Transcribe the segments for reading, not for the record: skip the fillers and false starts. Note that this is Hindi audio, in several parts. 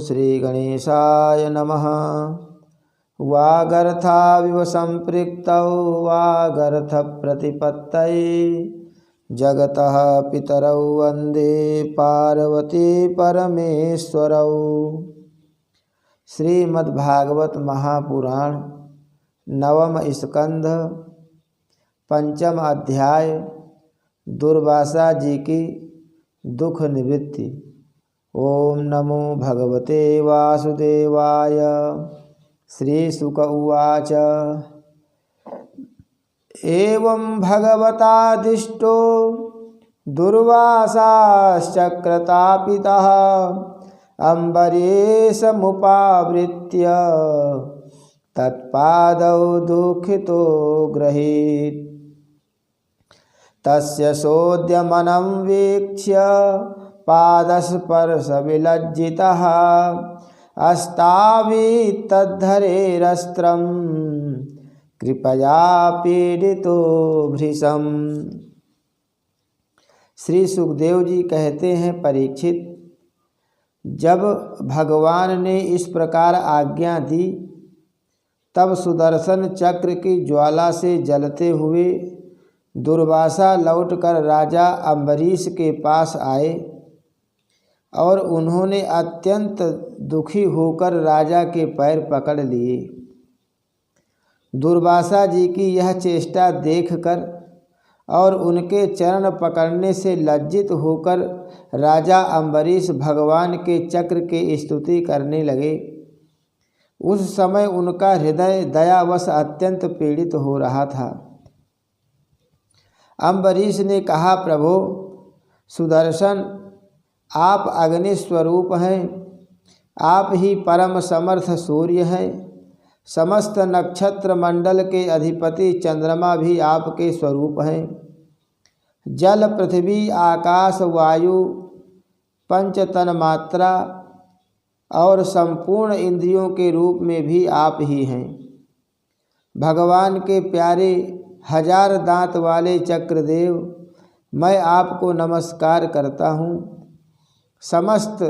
श्री गणेशाय नमः। वागर्थाविव संपृक्तौ वागर्थ प्रतिपत्तये जगतः पितरौ वंदे पार्वती परमेश्वरौ। श्रीमद्भागवत महापुराण नवम स्कंध पंचम अध्याय दुर्वासा जी की दुख निवृत्ति। ओम नमो भगवते वासुदेवाय। श्री शुक उवाच। एवं भगवतादिष्टो दुर्वासाश्चक्रतापितः अम्बरीशमुपावृत्य तत्पादौ दुःखितो ग्रहीत। तस्य सोद्यमनं वीक्ष्य पादस्पर्शविलज्जितः अस्तावीत् तद्धरेरस्त्रं कृपया पीडितो भृशम्। श्री सुखदेव जी कहते हैं, परीक्षित, जब भगवान ने इस प्रकार आज्ञा दी तब सुदर्शन चक्र की ज्वाला से जलते हुए दुर्वासा लौटकर राजा अम्बरीश के पास आए और उन्होंने अत्यंत दुखी होकर राजा के पैर पकड़ लिए। दुर्वासा जी की यह चेष्टा देखकर और उनके चरण पकड़ने से लज्जित होकर राजा अम्बरीश भगवान के चक्र की स्तुति करने लगे। उस समय उनका हृदय दयावश अत्यंत पीड़ित हो रहा था। अम्बरीश ने कहा, प्रभो सुदर्शन, आप अग्नि स्वरूप हैं, आप ही परम समर्थ सूर्य हैं। समस्त नक्षत्र मंडल के अधिपति चंद्रमा भी आपके स्वरूप हैं। जल, पृथ्वी, आकाश, वायु, पंच तन्मात्रा और संपूर्ण इंद्रियों के रूप में भी आप ही हैं। भगवान के प्यारे 1000 दांत वाले चक्रदेव, मैं आपको नमस्कार करता हूँ। समस्त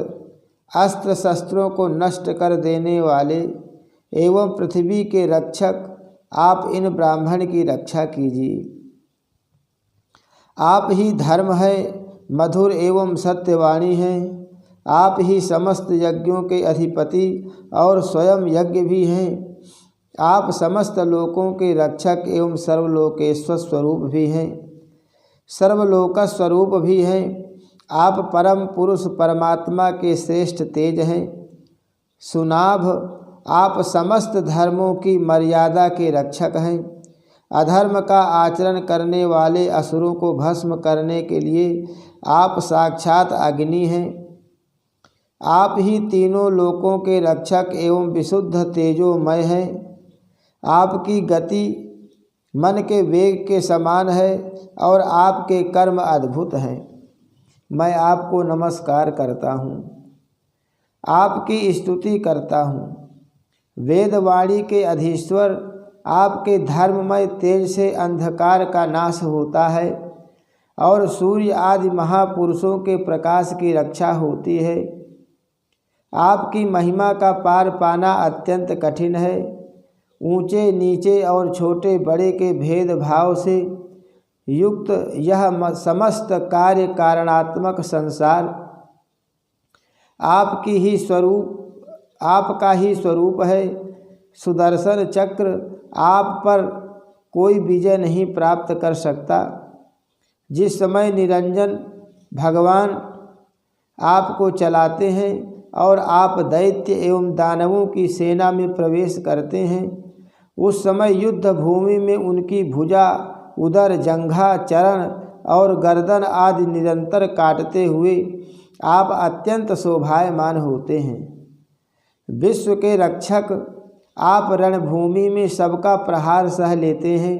अस्त्र शस्त्रों को नष्ट कर देने वाले एवं पृथ्वी के रक्षक, आप इन ब्राह्मण की रक्षा कीजिए। आप ही धर्म है, मधुर एवं सत्यवाणी हैं। आप ही समस्त यज्ञों के अधिपति और स्वयं यज्ञ भी हैं। आप समस्त लोकों के रक्षक एवं सर्वलोकेश्वर स्वरूप भी हैं, सर्वलोक स्वरूप भी हैं। आप परम पुरुष परमात्मा के श्रेष्ठ तेज हैं। सुनाभ, आप समस्त धर्मों की मर्यादा के रक्षक हैं। अधर्म का आचरण करने वाले असुरों को भस्म करने के लिए आप साक्षात अग्नि हैं। आप ही तीनों लोकों के रक्षक एवं विशुद्ध तेजोमय हैं। आपकी गति मन के वेग के समान है और आपके कर्म अद्भुत हैं। मैं आपको नमस्कार करता हूँ, आपकी स्तुति करता हूँ। वेदवाणी के अधीश्वर, आपके धर्ममय तेज से अंधकार का नाश होता है और सूर्य आदि महापुरुषों के प्रकाश की रक्षा होती है। आपकी महिमा का पार पाना अत्यंत कठिन है। ऊंचे नीचे और छोटे बड़े के भेदभाव से युक्त यह समस्त कार्य कारणात्मक संसार आपका ही स्वरूप है। सुदर्शन चक्र आप पर कोई विजय नहीं प्राप्त कर सकता। जिस समय निरंजन भगवान आपको चलाते हैं और आप दैत्य एवं दानवों की सेना में प्रवेश करते हैं, उस समय युद्ध भूमि में उनकी भुजा, उदर, जंघा, चरण और गर्दन आदि निरंतर काटते हुए आप अत्यंत शोभायमान होते हैं। विश्व के रक्षक, आप रणभूमि में सबका प्रहार सह लेते हैं।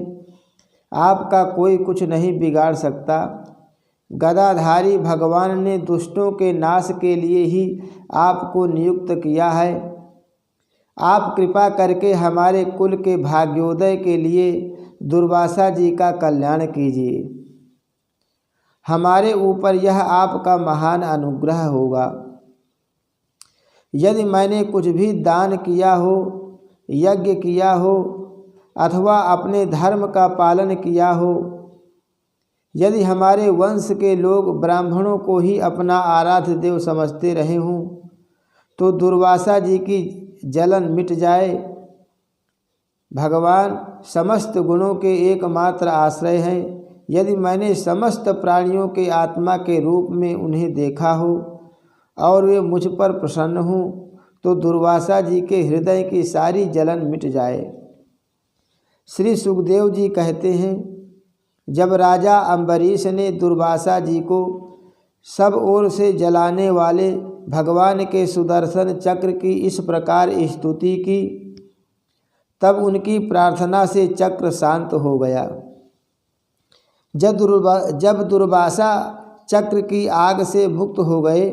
आपका कोई कुछ नहीं बिगाड़ सकता। गदाधारी भगवान ने दुष्टों के नाश के लिए ही आपको नियुक्त किया है। आप कृपा करके हमारे कुल के भाग्योदय के लिए दुर्वासा जी का कल्याण कीजिए। हमारे ऊपर यह आपका महान अनुग्रह होगा। यदि मैंने कुछ भी दान किया हो, यज्ञ किया हो अथवा अपने धर्म का पालन किया हो, यदि हमारे वंश के लोग ब्राह्मणों को ही अपना आराध्य देव समझते रहे हों तो दुर्वासा जी की जलन मिट जाए। भगवान समस्त गुणों के एकमात्र आश्रय हैं। यदि मैंने समस्त प्राणियों के आत्मा के रूप में उन्हें देखा हो और वे मुझ पर प्रसन्न हों तो दुर्वासा जी के हृदय की सारी जलन मिट जाए। श्री सुखदेव जी कहते हैं, जब राजा अम्बरीश ने दुर्वासा जी को सब ओर से जलाने वाले भगवान के सुदर्शन चक्र की इस प्रकार स्तुति की, तब उनकी प्रार्थना से चक्र शांत हो गया। जब दुर्वासा चक्र की आग से मुक्त हो गए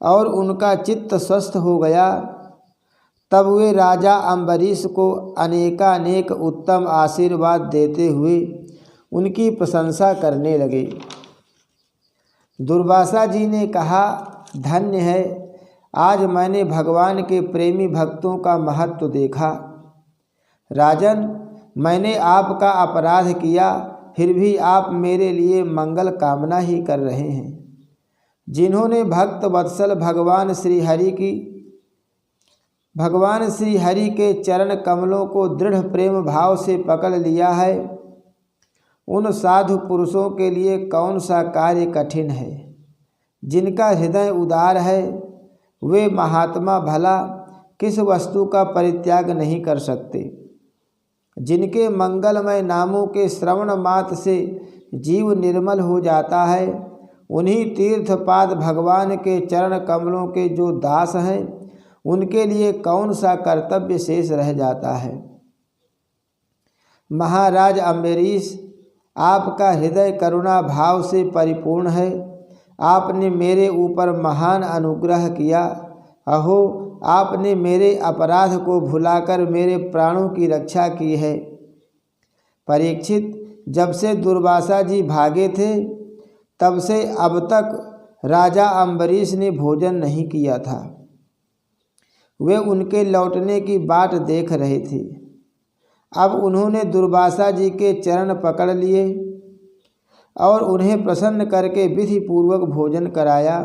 और उनका चित्त स्वस्थ हो गया, तब वे राजा अम्बरीश को अनेकानेक उत्तम आशीर्वाद देते हुए उनकी प्रशंसा करने लगे। दुर्वासा जी ने कहा, धन्य है, आज मैंने भगवान के प्रेमी भक्तों का महत्व देखा। राजन, मैंने आपका अपराध किया, फिर भी आप मेरे लिए मंगल कामना ही कर रहे हैं। जिन्होंने भक्त वत्सल भगवान श्री हरि के चरण कमलों को दृढ़ प्रेम भाव से पकड़ लिया है, उन साधु पुरुषों के लिए कौन सा कार्य कठिन है। जिनका हृदय उदार है वे महात्मा भला किस वस्तु का परित्याग नहीं कर सकते। जिनके मंगलमय नामों के श्रवण मात्र से जीव निर्मल हो जाता है, उन्हीं तीर्थपाद भगवान के चरण कमलों के जो दास हैं उनके लिए कौन सा कर्तव्य शेष रह जाता है। महाराज अम्बरीश, आपका हृदय करुणा भाव से परिपूर्ण है। आपने मेरे ऊपर महान अनुग्रह किया। अहो, आपने मेरे अपराध को भुलाकर मेरे प्राणों की रक्षा की है। परीक्षित, जब से दुर्वासा जी भागे थे तब से अब तक राजा अम्बरीश ने भोजन नहीं किया था। वे उनके लौटने की बाट देख रहे थे। अब उन्होंने दुर्वासा जी के चरण पकड़ लिए और उन्हें प्रसन्न करके विधि पूर्वक भोजन कराया।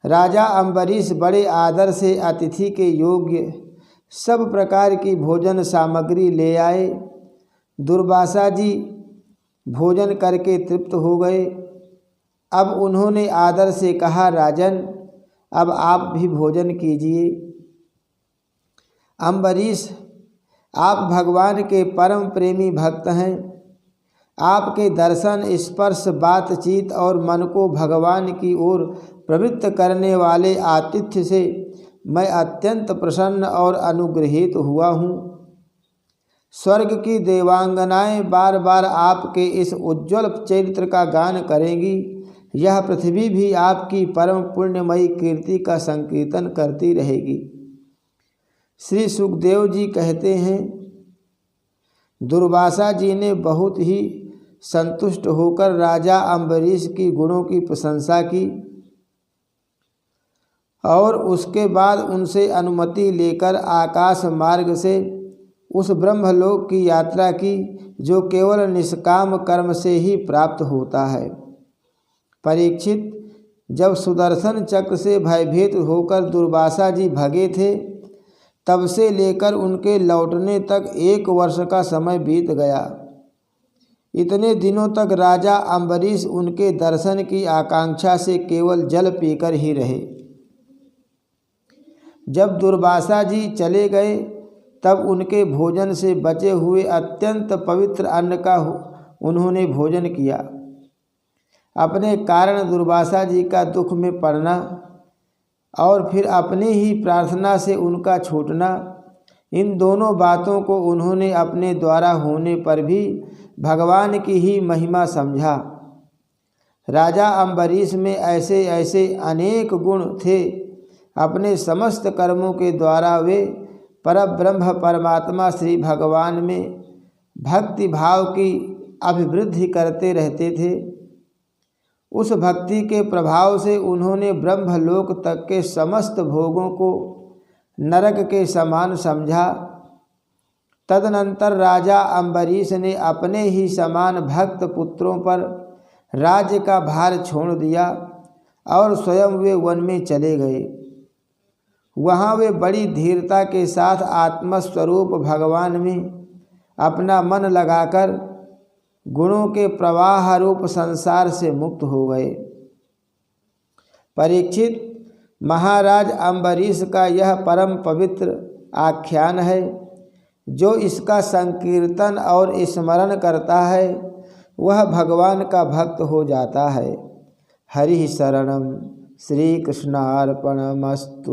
राजा अम्बरीश बड़े आदर से अतिथि के योग्य सब प्रकार की भोजन सामग्री ले आए। दुर्वासा जी भोजन करके तृप्त हो गए। अब उन्होंने आदर से कहा, राजन, अब आप भी भोजन कीजिए। अम्बरीश, आप भगवान के परम प्रेमी भक्त हैं। आपके दर्शन, स्पर्श, बातचीत और मन को भगवान की ओर प्रवृत्त करने वाले आतिथ्य से मैं अत्यंत प्रसन्न और अनुग्रहित हुआ हूँ। स्वर्ग की देवांगनाएं बार बार आपके इस उज्ज्वल चरित्र का गान करेंगी। यह पृथ्वी भी आपकी परम पुण्यमयी कीर्ति का संकीर्तन करती रहेगी। श्री सुखदेव जी कहते हैं, दुर्वासा जी ने बहुत ही संतुष्ट होकर राजा अम्बरीश की गुणों की प्रशंसा की और उसके बाद उनसे अनुमति लेकर आकाश मार्ग से उस ब्रह्मलोक की यात्रा की जो केवल निष्काम कर्म से ही प्राप्त होता है। परीक्षित, जब सुदर्शन चक्र से भयभीत होकर दुर्वासा जी भगे थे तब से लेकर उनके लौटने तक 1 वर्ष का समय बीत गया। इतने दिनों तक राजा अम्बरीश उनके दर्शन की आकांक्षा से केवल जल पीकर ही रहे। जब दुर्वासा जी चले गए तब उनके भोजन से बचे हुए अत्यंत पवित्र अन्न का उन्होंने भोजन किया। अपने कारण दुर्वासा जी का दुख में पड़ना और फिर अपनी ही प्रार्थना से उनका छूटना, इन दोनों बातों को उन्होंने अपने द्वारा होने पर भी भगवान की ही महिमा समझा। राजा अम्बरीश में ऐसे ऐसे अनेक गुण थे। अपने समस्त कर्मों के द्वारा वे परब्रह्म परमात्मा श्री भगवान में भक्ति भाव की अभिवृद्धि करते रहते थे। उस भक्ति के प्रभाव से उन्होंने ब्रह्मलोक तक के समस्त भोगों को नरक के समान समझा। तदनंतर राजा अम्बरीश ने अपने ही समान भक्त पुत्रों पर राज्य का भार छोड़ दिया और स्वयं वे वन में चले गए। वहाँ वे बड़ी धीरता के साथ आत्मस्वरूप भगवान में अपना मन लगाकर गुणों के प्रवाह रूप संसार से मुक्त हो गए। परीक्षित, महाराज अम्बरीश का यह परम पवित्र आख्यान है। जो इसका संकीर्तन और स्मरण करता है वह भगवान का भक्त हो जाता है। हरि शरणम। श्री कृष्णार्पणमस्तु।